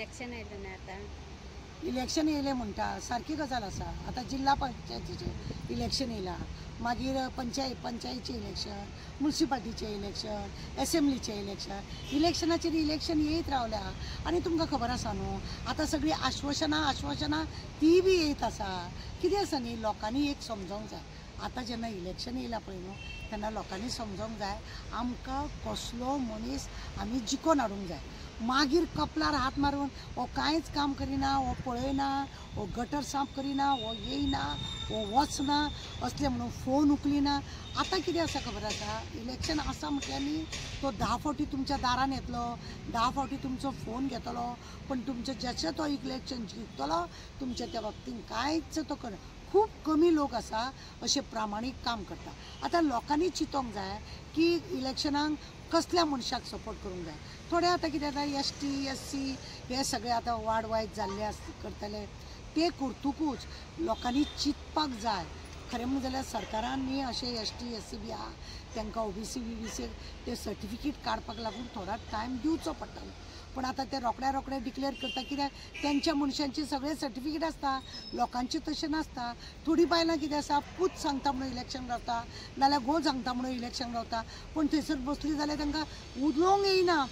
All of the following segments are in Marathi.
इलेक्शन आयलें न्ही आतां. इलेक्शन येयलें म्हणटा सारकी गजाल आसा. आतां जिल्हा पंचायतीचें इलेक्शन येयलां, मागीर पंचायतीचें इलेक्शन, म्युनिसिपालिटीचें इलेक्शन, असेंब्लीचें इलेक्शनाचेर इलेक्शन येयत रावल्या. आनी तुमकां खबर आसा न्हू आतां सगळीं आश्वासनां ती बी येयत आसा. कितें आसा न्ही लोकांनी एक समजोंक जाय. आतां जेन्ना इलेक्शन येयलां पळय न्हू तेन्ना लोकांनी समजोंक जाय आमकां कसलो मनीस आमी जिखोवन हाडूंक जाय. मागीर कपलार हात मारून हो कांयच काम करिना, हो पळयना, हो गटर साफ करिना, हो येयना, हो वचना असले म्हणून फोन उखलिना. आतां कितें आसा खबर आसा, इलेक्शन आसा म्हटल्यार न्ही तो 10 फावटी तुमच्या दारान येतलो, 10 फावटी तुमचो फोन घेतलो, पण तुमचो जशें तो इलेक्शन जिखतलो तुमच्या त्या बाबतींत कांयच तो करना. खूब कमी लोक आसा अशे प्रामाणीक काम करता. आतां लोकांनी चिंतोंक जाय की इलेक्शनाक कसल्या मनशाक सपोर्ट करूंक जाय. थोडे आतां कितें जाता ST SC हे सगळे आतां वाड वायट जाल्ले करतले ते करतुकूच लोकांनी चिंतपाक जाय. खरें म्हणून जाल्यार सरकारान न्ही अशे ST SC बी आहा तांकां OBC BBC ते सर्टिफिकेट काडपाक लागून थोडा टायम दिवचो पडटलो. पण आतां ते रोखड्या डिक्लेअर करता कित्याक तेंच्या मनशांचे सगळे सर्टिफिकेट आसता, लोकांचे तशें नासता. थोडीं बायलां कितें आसा पूत सांगता म्हणून इलेक्शन रावता, नाल्यार घो सांगता म्हणून इलेक्शन रावता, पण थंयसर बसली जाल्यार तांकां उलोवंक येयना.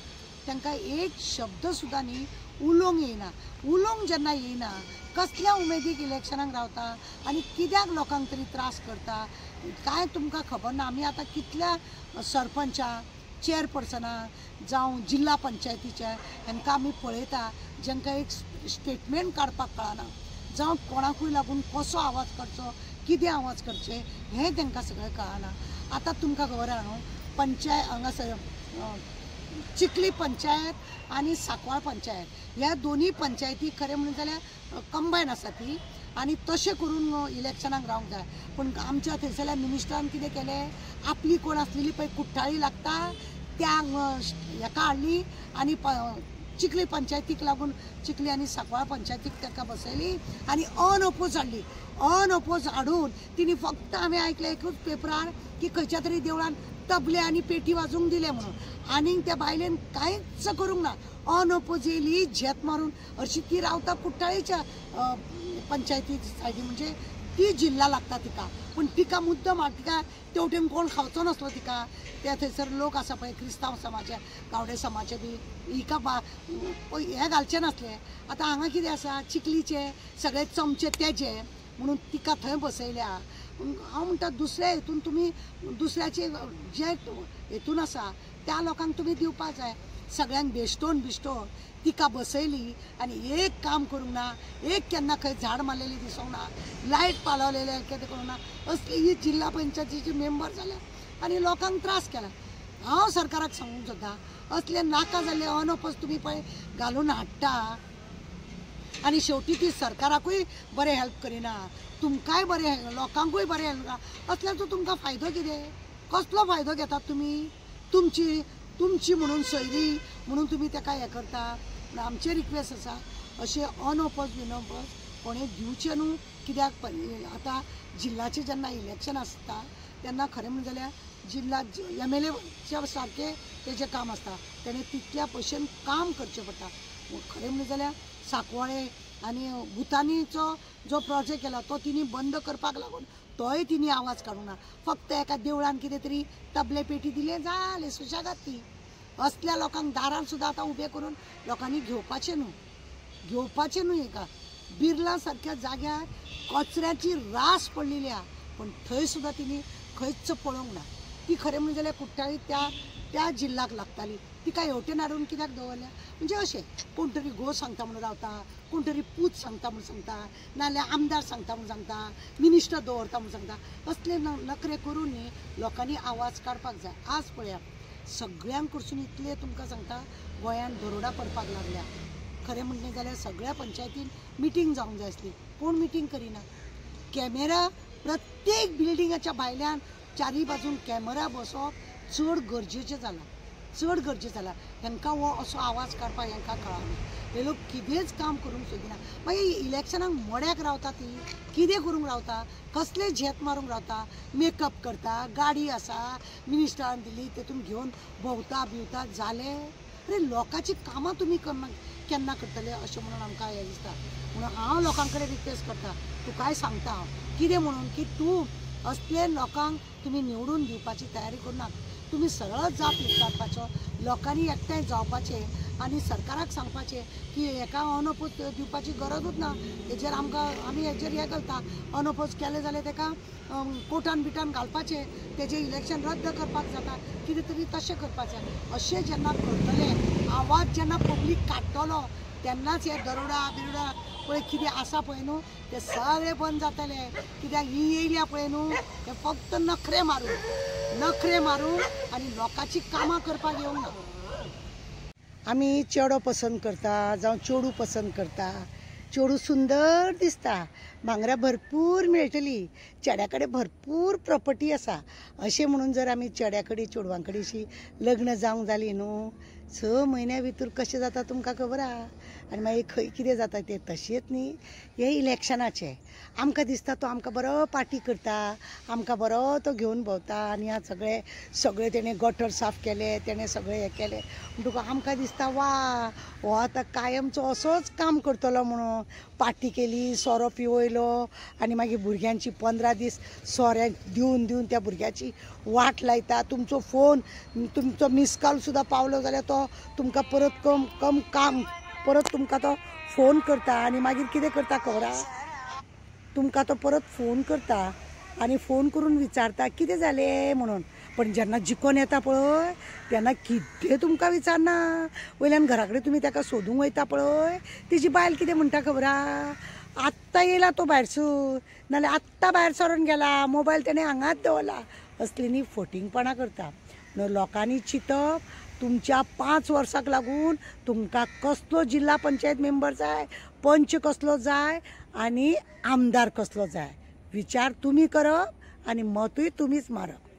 तांकां एक शब्द सुद्दां न्ही उलोवंक येयना. उलोवंक जेन्ना येयना कसल्या उमेदीक इलेक्शनाक रावता आनी कित्याक लोकांक तरी त्रास करता कांय तुमकां खबर ना. आमी आतां कितल्या सरपंचां चेअरपर्सनां जावं जिल्हा पंचायतीच्या हांकां आमी पळयता जांकां एक स्टेटमेंट काडपाक कळना, जावं कोणाकूय लागून कसो आवाज काडचो, कितें आवाज करचे हें तांकां सगळें कळना. आतां तुमकां खबर आहा न्हू पंचायत हांगासर चिखली पंचायत आनी सांकवाळ पंचायत ह्या दोनी पंचायती खरें म्हणून जाल्यार कंबायन आसा ती आनी तशें करून इलेक्शनाक रावंक जाय. पूण आमच्या थंयसरल्या मिनिस्टरान कितें केलें आपली कोण आसलेली पळय कुट्टाळी लागता त्या हेका हाडली आनी चिखली पंचायतीक लागून चिखली आनी सांकवाळ पंचायतीक ताका बसयली आनी अनअपोज हाडली. अनअपोज हाडून तिणी फक्त हांवें आयकलें एकूच पेपरार की खंयच्या तरी देवळान तबले आनी पेटी वाजोवंक दिले म्हणून, आनीक त्या बायलेन कांयच करूंक ना. अनअपोज येयली झेत मारून हरशी ती रावता कुट्टाळेच्या पंचायती सायडी म्हणजे ती जिल्ला लागता तिका, पण तिका मुद्दम तिका तेवटेन कोण खावचो नासलो तिका. त्या थंयसर लोक आसा पळय क्रिस्तांव समाजा गावडे समाजा बी हिका हे घालचे नासले. आतां हांगा कितें आसा चिखलीचे सगळे चमचे तेजे म्हणून तिका थंय बसयल्या. हांव म्हणटा दुसऱ्या हेतून तुमी दुसऱ्याचे जे हेतून आसा त्या लोकांक तुमी दिवपाक जाय. सगळ्यांक बेश्टोन तिका बसयली आनी एक काम करूंक ना, एक केन्ना खंय झाड मारलेली दिसूंक ना, लायट पालवलेले कितें करूंक ना. असली ही जिल्हा पंचायतीची मेंबर जाल्या आनी लोकांक त्रास केला. हांव सरकाराक सांगूंक सोदता असले नाका जाल्ले अनअपोज तुमी पळय घालून हाडटा आनी शेवटी ती सरकाराकूय बरें हेल्प करिना, तुमकांय बरें लोकांकूय बरें हेल्प ना. असल्याचो तुमकां फायदो कितें? कसलो फायदो घेतात तुमी? तुमची म्हणून सोयरी म्हणून तुमी ताका हें करता. पूण आमचे रिक्वेस्ट आसा अशें अनअपोज कोणें दिवचें न्हू. कित्याक आतां जिल्ल्याचें जेन्ना इलेक्शन आसता तेन्ना खरें म्हणून जाल्यार जिल्ला MLA सारकें तेजें काम आसता, तेणें तितल्या भशेन काम करचें पडटा. खरें म्हणून जाल्यार सांकवाळे आनी भुतानीचो जो प्रोजेक्ट केला तो तिणी बंद करपाक लागून तोय तिणी आवाज काडूंक ना. फक्त एका देवळान कितें तरी तबले पेटी दिले जालें सुशेगाद ती. असल्या लोकांक दारार सुद्दां आतां उबें करून लोकांनी घेवपाचें न्हू. हेका बिर्ला सारक्या जाग्यार कचऱ्याची रास पडलेली आहा, पण थंय सुद्दां तिणी खंयच पळोवंक ना. ती खरें म्हणून जाल्यार कुट्टाळी त्या जिल्ल्याक लागताली. तिका हेवटेन हाडून कित्याक दवरल्या म्हणजे अशें कोण तरी घो सांगता म्हणून रावता, कोण तरी पूत सांगता म्हणून सांगता, नाल्यार आमदार सांगता म्हणून सांगता, मिनिस्टर दवरता म्हणून सांगता. असले नखरे करून न्ही लोकांनी आवाज काडपाक जाय. आज पळया सगळ्यांक कडसून इतले तुमकां सांगता गोंयान दरोडा पडपाक लागल्या. खरें म्हणलें जाल्यार सगळ्या पंचायतीन मिटींग जावंक जाय आसली, कोण मिटींग करिना. कॅमेरा प्रत्येक बिल्डिंगाच्या भायल्यान चारी बाजून कॅमेरा बसोवप चड गरजेचें जालां. हांकां हो असो आवाज काडपाक हांकां कळना. हे लोक कितेंच काम करूंक सोदिना. मागीर इलेक्शनाक मोड्याक रावता ती कितें करूंक रावता, कसले झेत मारूंक रावता, मेकअप करता, गाडी आसा मिनिस्टरान दिली तेतून घेवन भोंवता बिवता जालें. अरे लोकांची कामां तुमी केन्ना करतले अशें म्हणून आमकां हें दिसता. म्हणून हांव लोकां कडेन रिक्वेस्ट करता, तूं काय सांगता हांव कितें म्हणून की तूं असले लोकांक तुमी निवडून दिवपाची तयारी करनात. तुमी सरळ जाप विचारपाचो, लोकांनी एकठांय जावपाचें आनी सरकाराक सांगपाचें की हेका अनओपोज दिवपाची गरजूच ना. हेजेर आमी हेजेर हें करता, अनओपोज केलें जाल्यार तेका कोर्टान बिटान घालपाचें, तेजें इलेक्शन रद्द करपाक जाता, कितें तरी तशें करपाचें. अशें जेन्ना करतले, आवाज जेन्ना पब्लीक काडटलो तेन्नाच हे दरोडा बिरोडा पळय कितें आसा पळय न्हू ते सगळे बंद जातले. कित्याक ही येयल्या पळय न्हू हे फक्त नखरे मारून आनी लोकांची कामां करपाक येवंक ना. आमी चेडो पसंद करता जावं चेडू पसंद करता. चेडू सुंदर दिसता, भांगरां भरपूर मेळटली, चेड्या कडेन भरपूर प्रॉपर्टी आसा. अशें म्हणून जर आमी चेड्या कडेन चेडवां कडेन अशी लग्न जावंक जाली न्हू 6 म्हयन्या भितर कशें जाता तुमकां खबर आहा. आनी मागीर खंय कितें जाता तें तशेंच न्ही हे इलेक्शनाचें. आमकां दिसता तो आमकां बरो पार्टी करता, आमकां बरो तो घेवन भोंवता आनी ह्या सगळे तेणें गटर साफ केले, तेणें सगळें हें केलें म्हणटकूच आमकां दिसता वा हो आतां कायमचो असोच काम करतलो म्हणून. पार्टी केली, सोरो पिवयलो आनी मागीर भुरग्यांची 15 दीस सोऱ्याक दिवन त्या भुरग्याची वाट लायता. तुमचो फोन तुमचो मिस कॉल सुद्दां पावलो जाल्यार तो तुमकां परत काम परत तुमकां तो फोन करता आनी मागीर कितें करता खबर आहा, तुमकां तो परत फोन करता आनी फोन करून विचारता कितें जालें म्हणून. पण जेन्ना जिखोन येता पळय तेन्ना कितें तुमकां विचारना. वयल्यान घरा कडेन तुमी ताका सोदूंक वयता पळय तेजी बायल कितें म्हणटा खबर आहा, आत्तां येयला तो भायर सून, नाल्यार आत्तां भायर सरोन गेला, मोबायल तेणें हांगाच दवरला. असली न्ही फटींगपणां करता. म्हणून लोकांनी चिंतप तुमच्या 5 वर्सांक लागून तुमकां कसलो जिल्हा पंचायत मेंबर जाय, पंच कसलो जाय आनी आमदार कसलो जाय. विचार तुमी करप आनी मतूय तुमीच मारप.